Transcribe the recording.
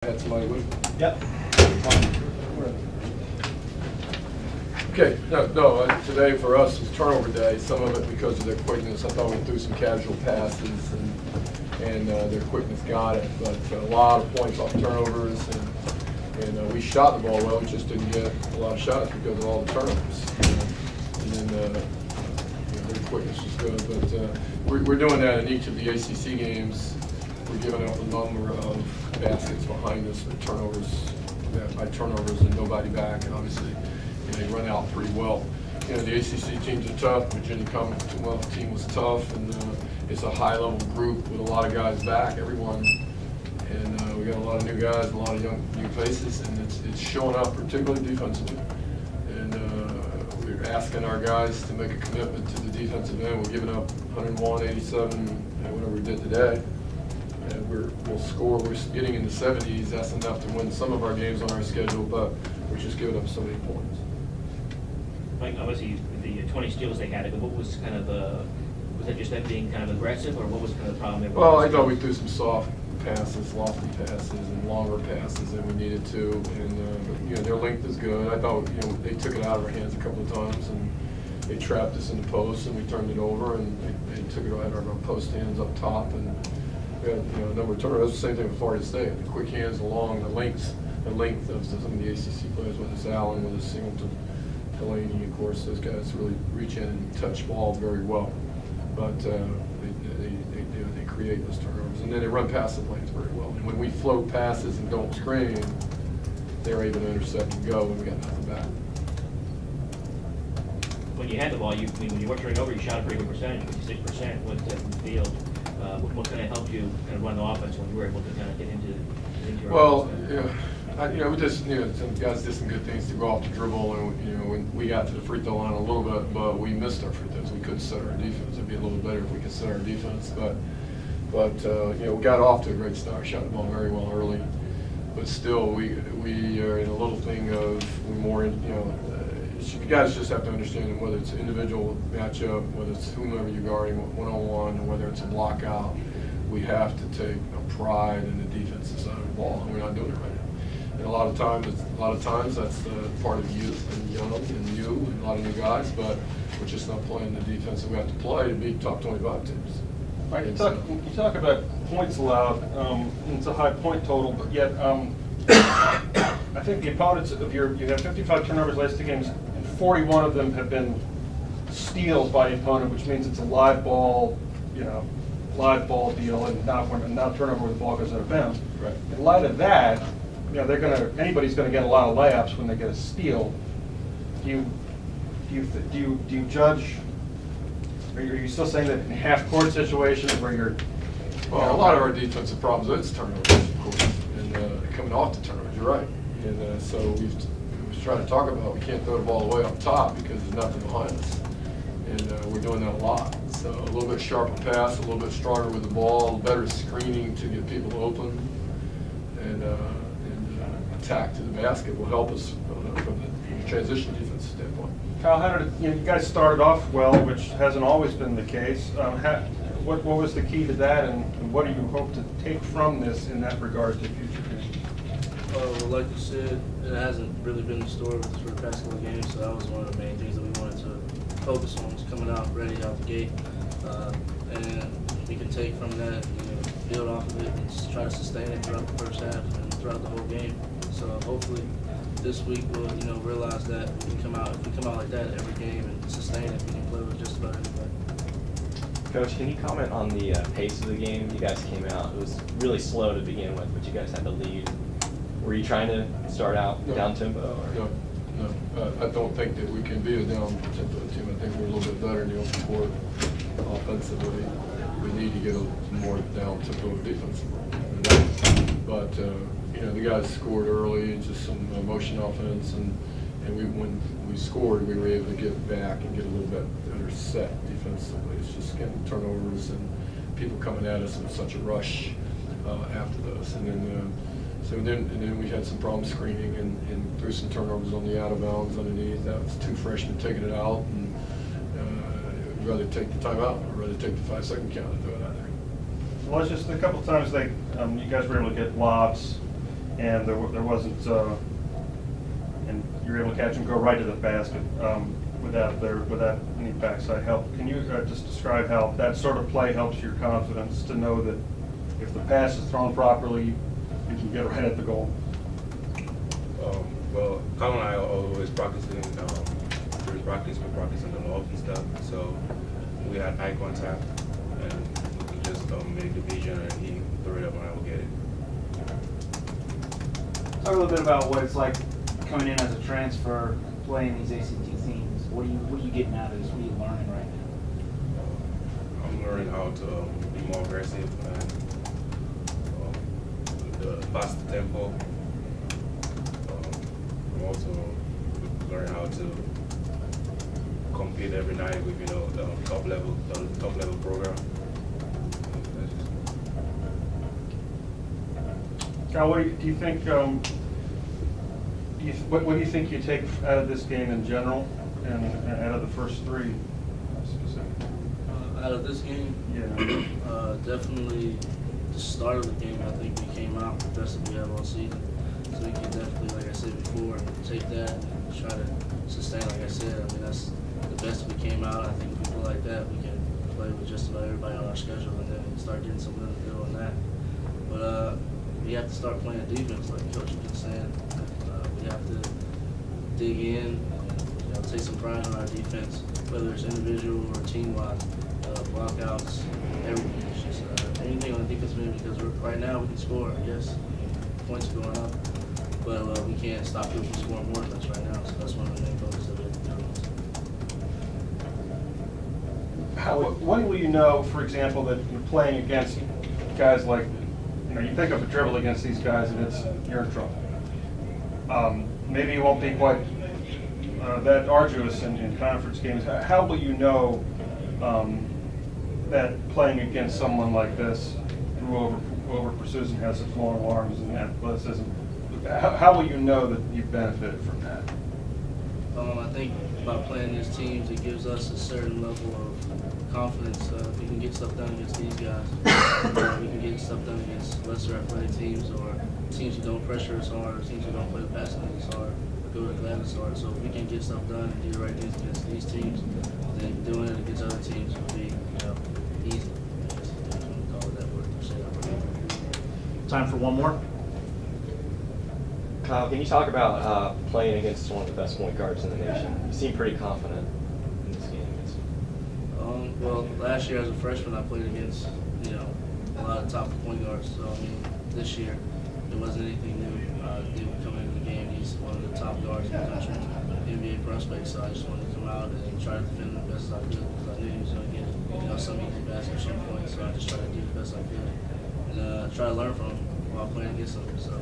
Had somebody with you? Yep. Okay, today for us was turnover day. Some of it because of their quickness. I thought we threw some casual passes and their quickness got it. But a lot of points off turnovers and we shot the ball well. We just didn't get a lot of shots because of all the turnovers. And then their quickness was good. But we're doing that in each of the ACC games. We're giving up a number of baskets behind us with turnovers, by turnovers and nobody back, and obviously they run out pretty well. The ACC teams are tough. Virginia Commonwealth team was tough, and it's a high-level group with a lot of guys back, everyone, and we got a lot of new guys, a lot of new faces, and it's showing up, particularly defensively. And we're asking our guys to make a commitment to the defensive end. We're giving up 101, 87, whatever we did today. And we'll score. We're getting in the 70s. That's enough to win some of our games on our schedule, but we're just giving up so many points. Mike, obviously the 20 steals they had, what was kind of was that just them being kind of aggressive, or what was kind of the problem there? Well, I thought we threw some soft passes, lofty passes, and longer passes than we needed to. And but, their length is good. I thought they took it out of our hands a couple of times, and they trapped us in the post, and we turned it over, and they took it out of our post hands up top, and we had a number of turnovers. That's the same thing with Florida State. The quick hands along the length of some of the ACC players, whether it's Allen, whether it's Singleton, Delaney, of course, those guys really reach in and touch ball very well. But they create those turnovers, and then they run past the lanes very well. And when we float passes and don't screen, they're able to intercept and go, and we got nothing back. When you had the ball, when you were turning over, you shot a pretty good percentage, 56% with the field. What kind of helped you kind of run the offense when you were able to kind of get into your offense? We just some guys did some good things to go off the dribble, and when we got to the free throw line a little bit, but we missed our free throws. We couldn't set our defense. It'd be a little better if we could set our defense, but we got off to a great start. Shot the ball very well early, but still we are in a little thing of more. You guys just have to understand whether it's an individual matchup, whether it's whomever you're guarding one-on-one, or whether it's a block out, we have to take a pride in the defensive side of the ball, and we're not doing it right now. And a lot of times that's the part of youth and young and you and a lot of new guys, but we're just not playing the defense that we have to play to beat top 25 teams. Right, you talk about points allowed. It's a high point total, but yet I think the opponents you have 55 turnovers last two games, and 41 of them have been steals by the opponent, which means it's a live ball deal, and not turnover when the ball goes out of bounds. Right. In light of that, anybody's going to get a lot of layups when they get a steal. Do you judge? Are you still saying that in half-court situations where you're? Well, a lot of our defensive problems is turnovers, of course, and coming off the turnovers. You're right, and so we was trying to talk about we can't throw the ball away up top because there's nothing behind us, and we're doing that a lot. So a little bit sharper pass, a little bit stronger with the ball, better screening to get people open, and attack to the basket will help us from the transition defense standpoint. Kyle, how did you guys started off well, which hasn't always been the case. What was the key to that, and what do you hope to take from this in that regard to future games? Well, like you said, it hasn't really been the story for the past couple of games, so that was one of the main things that we wanted to focus on, was coming out ready out the gate, and we can take from that, build off of it, and just try to sustain it throughout the first half and throughout the whole game. So hopefully this week we'll realize that if we come out like that every game and sustain it, we can play with just about anybody. Coach, can you comment on the pace of the game? You guys came out, it was really slow to begin with, but you guys had the lead. Were you trying to start out down tempo? No. I don't think that we can be a down tempo team. I think we're a little bit better in the open court offensively. We need to get a more down tempo defensively. But the guys scored early, just some motion offense, and when we scored, we were able to get back and get a little bit better set defensively. It's just getting turnovers and people coming at us in such a rush after those, and then we had some problems screening and threw some turnovers on the out of bounds underneath. That was two freshmen taking it out, and I'd rather take the timeout. I'd rather take the 5-second count and throw it out there. Well, it's just a couple of times you guys were able to get lobs and there wasn't, and you're able to catch and go right to the basket without any backside help. Can you just describe how that sort of play helps your confidence to know that if the pass is thrown properly, you can get right at the goal? Well, Colin and I are always practicing. During practice, we practice on the loft and stuff. So we had eye contact, and we just make the vision, and he threw it up, and I will get it. Talk a little bit about what it's like coming in as a transfer, playing these ACT teams. What are you getting out of this? What are you learning right now? I'm learning how to be more aggressive and the fast tempo. I'm also learning how to compete every night with the top level program. Kyle, what do you think? What do you think you take out of this game in general, and out of the first three specifically? Out of this game, Yeah. definitely the start of the game. I think we came out the best that we have all season. So we can definitely, like I said before, take that and try to sustain. Like I said, I mean that's the best we came out. I think if we play like that, we can play with just about everybody on our schedule, and then start getting some rhythm on that. But we have to start playing defense, like Coach has been saying. We have to dig in, and, take some pride in our defense, whether it's individual or team-wise, blockouts, everything. It's just anything on the defensive end, because right now we can score. Yes, points are going up, but we can't stop people from scoring more than us right now. So that's one of the main focuses of it. When will you know, for example, that you're playing against guys like, you pick up a dribble against these guys and you're in trouble? Maybe it won't be quite that arduous in conference games. How will you know that playing against someone like this, who over pursues and has such long arms and athleticism, how will you know that you've benefited from that? I think by playing these teams, it gives us a certain level of confidence. We can get stuff done against these guys. We can get stuff done against lesser athletic teams, or teams who don't pressure us hard, or teams who don't play the passing lanes hard, or go to the glass hard. So if we can get stuff done and do the right things against these teams, then doing it against other teams will be, easy. I guess if you want to call it that word, or say that word. Time for one more. Kyle, can you talk about playing against one of the best point guards in the nation? You seem pretty confident in this game. Well, last year as a freshman, I played against, a lot of top point guards. So, this year, it wasn't anything new. Dude coming into the game, he's one of the top guards in the country, NBA prospect. So I just wanted to come out and try to defend him the best I could, because I knew he was going to get, some easy baskets, some points. So I just tried to do the best I could and try to learn from him while playing against him. So.